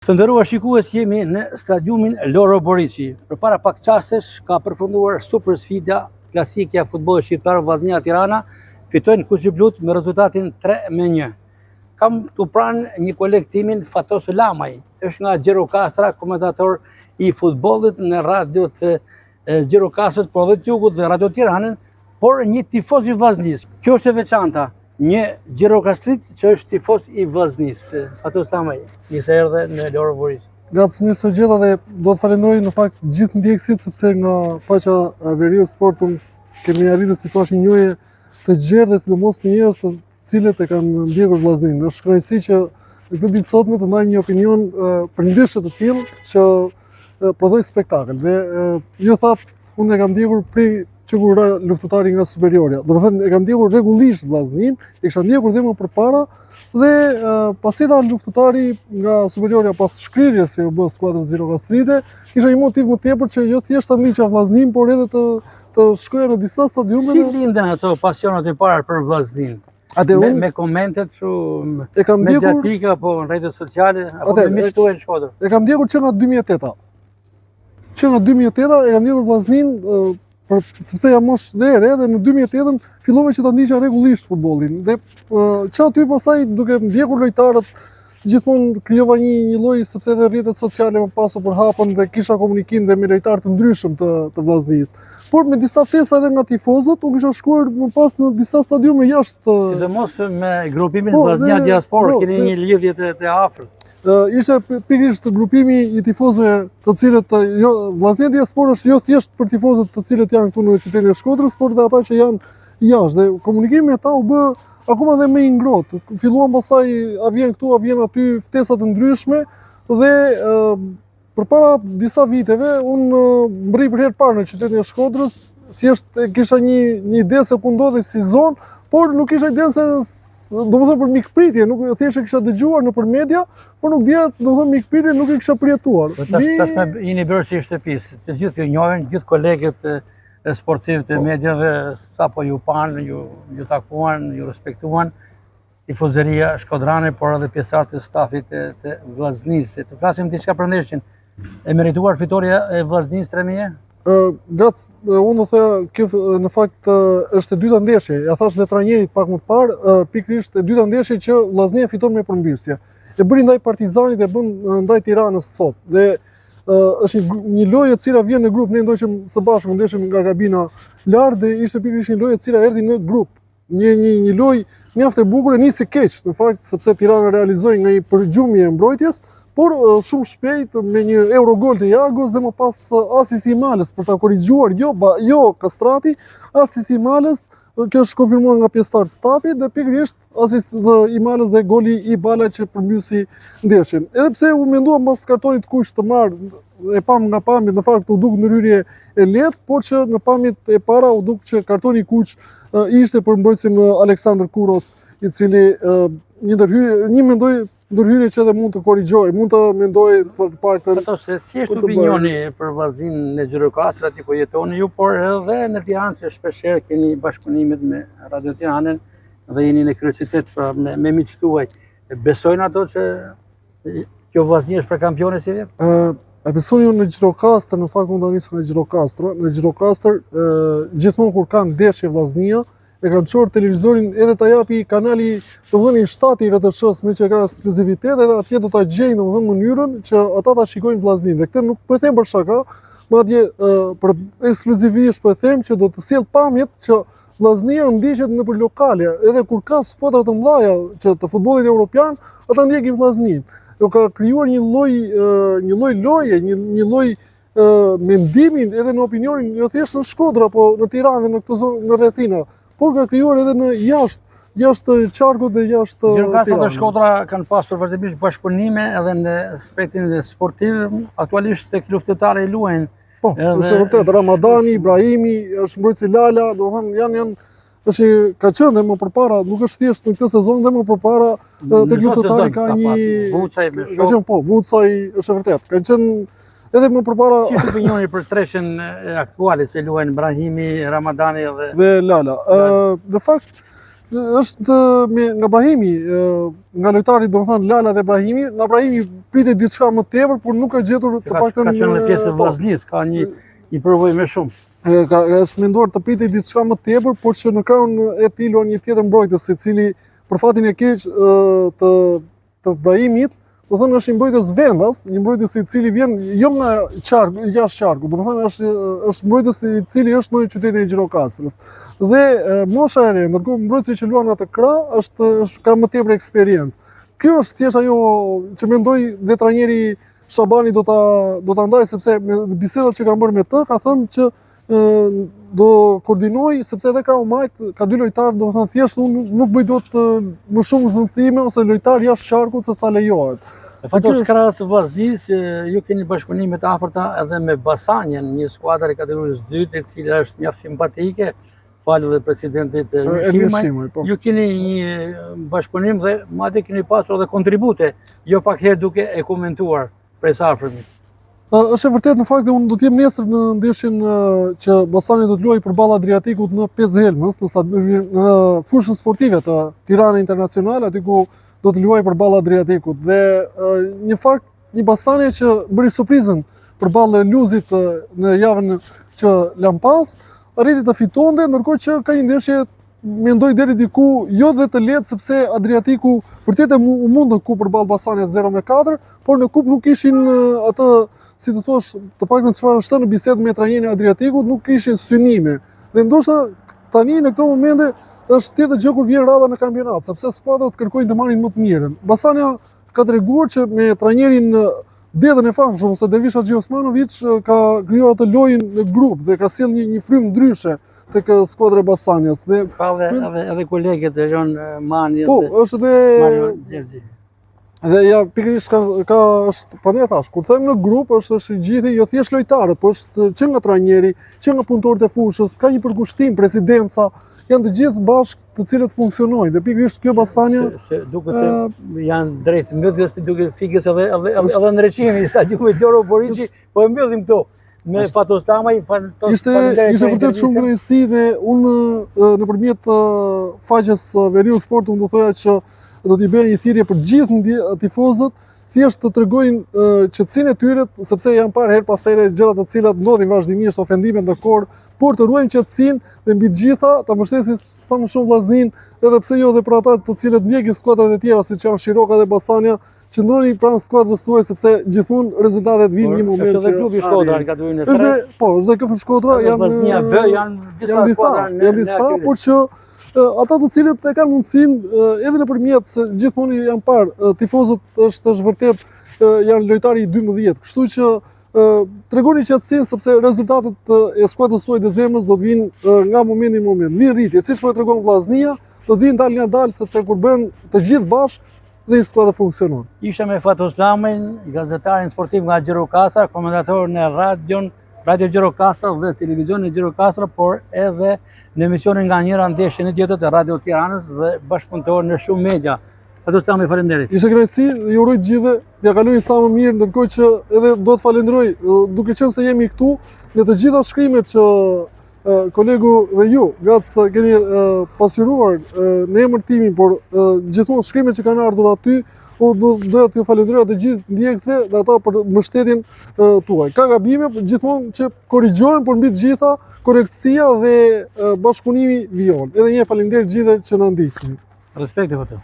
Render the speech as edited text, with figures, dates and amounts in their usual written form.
Të nderuar shikues, jemi në stadiumin Loro Boriçi. Përpara pak çastesh ka përfunduar super sfida klasike e futbollit shqiptar. Vllaznia Tirana fitojnë Kuqiblut me rezultatin 3-1. Kam tu pranë një kolektimin Fatos Lamaj, është nga Gjirokastra, komentator i futbollit në radiot Gjirokastrës, por edhe Jugut dhe Radio Tiranën, por një tifoz i Vllaznisë. Kjo është e veçanta. Një Gjirokastrit që është tifoz i Vllaznisë. Fatos Lamaj, se erdhe në Loro Boriçi. Gratë mirë së gjitha dhe do të falenderoj në fakt gjithë ndjekësit, sepse nga faqa Veriu Sportum kemi arritur si thua një njohje të gjerë dhe sidomos me njerëz të cilët e kanë ndjekur Vllaznin. Është kënaqësi që në këtë ditë sotme të ndajmë një opinion për ndeshje të tillë që prodhoi spektakël. Dhe ju thatë, unë e kam ndjekur prej që kur ra luftëtari nga Superiorja. Do të thënë e kam ndjekur rregullisht Vllaznin, e kisha ndjekur dhe më përpara dhe pasi ra luftëtari nga Superiorja pas shkrirjes që u bë skuadrës Gjirokastrite, kisha një motiv më tepër që jo thjesht ta ndiqja Vllaznin, por edhe të shkoja në disa stadiume. Si linden ato pasionet e para për Vllaznin? Me komentet mediatike apo në rrjetet sociale apo me miqtë tuaj në Shkodër? E kam ndjekur që nga 2008. Që nga 2008 e kam ndjekur Vllaznin sepse jam mosh dhe e re dhe në 2008 fillova që ta ndiqja rregullisht futbollin. Dhe që aty pasaj duke ndjekur lojtarët gjithmonë krijova një lloj, sepse edhe rrjetet sociale më pas u përhapën dhe kisha komunikim dhe me lojtarë të ndryshëm të Vllaznisë. Por me disa ftesa edhe nga tifozët, u kisha shkuar më pas në disa stadiume jashtë. Sidomos me grupimin Vllaznia Diaspora, keni një lidhje të afërt. Ishte pikërisht grupimi i tifozëve të cilët Vllaznia Diaspora është jo thjesht për tifozët të cilët janë këtu në qytetin e Shkodrës, por dhe ata që janë jashtë. Dhe komunikimi me ta u bë akoma dhe më i ngrohtë. Filluan pasaj a vjen këtu, a vjen aty, ftesa të ndryshme dhe përpara disa viteve unë mbri për herë parë në qytetin e Shkodrës, thjesht kisha një ide se ku ndodhej si zonë, por nuk kisha ide se domethënë për mikpritje, nuk thjesht e kisha dëgjuar nëpër media, por nuk dija, domethënë mikpritje nuk e kisha përjetuar. Tash jeni bërë si shtëpisë, të gjithë ju njohin, gjithë kolegët sportivë të mediave, sapo ju panë, ju takuan, ju respektuan, tifozeria shkodrane, por edhe pjesëtarët e stafit të Vllaznisë. Të flasim diçka për ndeshjen. E merituar fitoria e Vllaznisë 3-1? Unë do thëja, kjo në fakt është e dyta ndeshje. Ja thash dhe trajnerit pak më parë, pikërisht e dyta ndeshje që Vllaznia fiton me përmbysje. E bëri ndaj Partizanit dhe bën ndaj Tiranës sot. Dhe është një lojë e cila vjen në grup, ne ndoqëm së bashku ndeshëm nga kabina lart dhe ishte pikërisht një lojë e cila erdhi në grup. Një lojë mjaft e bukur, e nisi keq, në fakt, sepse Tirana realizoi nga një përgjumje e mbrojtjes, por shumë shpejt me një Eurogol të Jagos dhe më pas asisti i Malës për ta korrigjuar, jo Kastrati, asisti i Malës, kjo është konfirmuar nga pjesëtar të stafit dhe pikërisht asisti i Malës dhe goli i Bala që përmbysi ndeshjen. Edhe pse u menduam pas kartonit kuq të marr, e pam nga pamjet në fakt u duk ndryrje e lehtë, por që në pamjet e para u duk që kartoni kuq ishte për mbrojtësin Aleksandër Kuros, i cili një ndërhyrje që edhe mund të korrigjoj, mund të mendoj për paktën. Fatos, si është opinioni për Vllaznin në Gjirokastër aty ku jetoni ju, por edhe në Tiranë që shpeshherë keni bashkëpunimet me Radio Tiranën dhe jeni në kryeqytet me miqtë tuaj. Besojnë ato që kjo Vllaznia është për kampione si vetë? E besoni unë në Gjirokastër, në fakt mund ta nis në Gjirokastër. Në Gjirokastër gjithmonë kur ka ndeshje Vllaznia, e kanë çuar televizorin edhe ta japi kanali, domethënë i shtati i RTS-s me që ka ekskluzivitet, edhe atje do ta gjejnë domethënë mënyrën që ata ta shikojnë Vllaznin. Dhe këtë nuk po e them për shaka, madje për ekskluzivisht po e them që do të sjell pamjet që Vllaznia ndiqet nëpër lokale, edhe kur ka spota të mëdha që të futbollit evropian, ata ndjekin Vllaznin. Do ka krijuar një lloj loje, një lloj mendimin edhe në opinionin jo thjesht në Shkodër apo në Tiranë dhe në këtë zonë në rrethina, por ka krijuar edhe në jashtë qarkut dhe jashtë Gjirokastra dhe Shkodra kanë pasur vazhdimisht bashkëpunime edhe në aspektin sportiv, aktualisht tek luftëtarë luajnë. Po, është vërtet, Ramadani, Ibrahimi, është mbrojtësi Lala, domethënë ka qenë dhe më përpara, nuk është thjesht në këtë sezon dhe më përpara tek luftëtari ka një Vucaj është vërtet. Ka qenë edhe më përpara. Si është opinioni për treshën aktuale se luajnë Ibrahimi, Ramadani dhe Lala? Në fakt është nga Brahimi, nga lojtari domethënë Lala dhe Brahimi. Nga Brahimi pritej diçka më tepër, por nuk ka gjetur të paktën. Ka qenë pjesë e vllaznisë, ka një përvojë më shumë. Është menduar të pritej diçka më tepër, por që në krahun e tij luan një tjetër mbrojtës, i cili për fatin e keq të Brahimit, do thënë është një mbrojtës vendas, një mbrojtës i cili vjen jo nga qarku, jashtë qarku, do thënë është mbrojtës i cili është në qytetin e Gjirokastrës. Dhe mosha e re, ndërkohë mbrojtësi që luan atë krah ka më tepër eksperiencë. Kjo është thjesht ajo që mendoj dhe trajneri Shabani do ta ndaj, sepse me bisedat që kam bërë me të, ka thënë që do koordinoj, sepse edhe Krahu Majt ka dy lojtarë, do të thënë thjesht unë nuk bëj dot më shumë zvendësime ose lojtar jashtë qarkut se sa lejohet. Fatos krahas vllaznisë, ju keni bashkëpunime të afërta edhe me Basanjen, një skuadër e kategorisë 2, e cila është mjaft simpatike, falë dhe presidentit Shimaj. Ju keni një bashkëpunim dhe madje keni pasur edhe kontribute, jo pak herë duke e komentuar prej së afërmit. Është e vërtet në fakt dhe unë do t'jem nesër në ndeshjen që Basani do t'luajë përballë Adriatikut në 5 Helmës, në fushën sportive të Tirana Internacional, aty ku do të luajë përballë Adriatikut. Dhe një fakt, një Basani që bëri surprizën përballë Luzit në javën që lan pas, arriti të fitonte, ndërkohë që ka një ndeshje mendoj deri diku jo dhe të lehtë, sepse Adriatiku vërtet u mundën ku përballë Basanit 0-4, por në kupë nuk ishin atë, si të thosh, të paktën çfarë është në bisedë me trajnerin e Adriatikut, nuk kishin synime. Dhe ndoshta tani në këto momente është tjetër gjë kur vjen radha në kampionat, sepse skuadrat kërkojnë të marrin më të mirën. Basania ka treguar që me trajnerin Dedën e famshëm ose Dervish Haxhi Osmanović ka krijuar atë lojën në grup dhe ka sjell një frymë ndryshe tek skuadra e Basanias. Dhe ka edhe kolegët e Jon Mani po, është edhe Mario Xherxhi. Dhe ja pikërisht është prandaj thash, kur them në grup është i gjithë jo thjesht lojtarët, po është që nga trajneri, që nga punëtorët e fushës, ka një përkushtim, presidenca, janë të gjithë bashkë të cilët funksionojnë. Dhe pikërisht kjo Basania duket se janë drejt mbylljes, duket fikës edhe ndriçimi i stadiumit Doro Boriçi, po e mbyllim këtu me Fatos Tamaj. Ishte vërtet shumë kënaqësi dhe unë nëpërmjet faqes Veriu Sport unë do thoya që do t'i bëjë një thirrje për gjithë tifozët, thjesht të tregojnë qetësinë e tyre, sepse janë parë her pas here gjëra të cilat ndodhin vazhdimisht, ofendime ndërkohë, por të ruajmë qetësinë dhe mbi të gjitha ta mbështesin sa më shumë vllaznin, edhe pse jo dhe për ata të cilët ndjekin skuadrat e tjera siç janë Shiroka dhe Basania, qëndroni pranë skuadrës tuaj sepse gjithmonë rezultatet vinë një moment. Është edhe klubi Shkodra në kategorinë e tretë. Po, është edhe KF Shkodra, janë disa, por që ata të cilët e kanë mundësinë edhe nëpërmjet se gjithmonë janë parë tifozët është vërtet janë lojtarë i 12, kështu që tregoni qetësinë sepse rezultatet e skuadrës suaj të zemrës do të vinë nga momenti në moment. Vin rritje, siç po e tregon vllaznia, do të vinë dal nga dal sepse kur bën të gjithë bashkë dhe një skuadër funksionon. Isha me Fatos Tamaj, gazetarin sportiv nga Gjirokastra, komentator në Radio Gjirokastra dhe televizionin Gjirokastra, por edhe në emisionin nga njëra ndeshje në tjetër të Radio Tiranës dhe bashkëpunëtor në shumë media. Fatos Tamaj, faleminderit. Ishte kënaqësi, ju uroj të gjithëve, t'ia kalojnë sa më mirë, ndërkohë që edhe do të falenderoj, duke qenë se jemi këtu, në të gjitha shkrimet që kolegu dhe ju, gatë keni pasqyruar në emër timin, por gjithmonë shkrimet që kanë ardhur aty, doja t'ju falenderoj të gjithë ndjekësve dhe ata për mbështetjen tuaj. Ka gabime, gjithmonë që korrigjohen, por mbi të gjitha korektësia dhe bashkëpunimi vijon. Edhe një faleminderit gjithëve që na ndiqni. Respekti për të.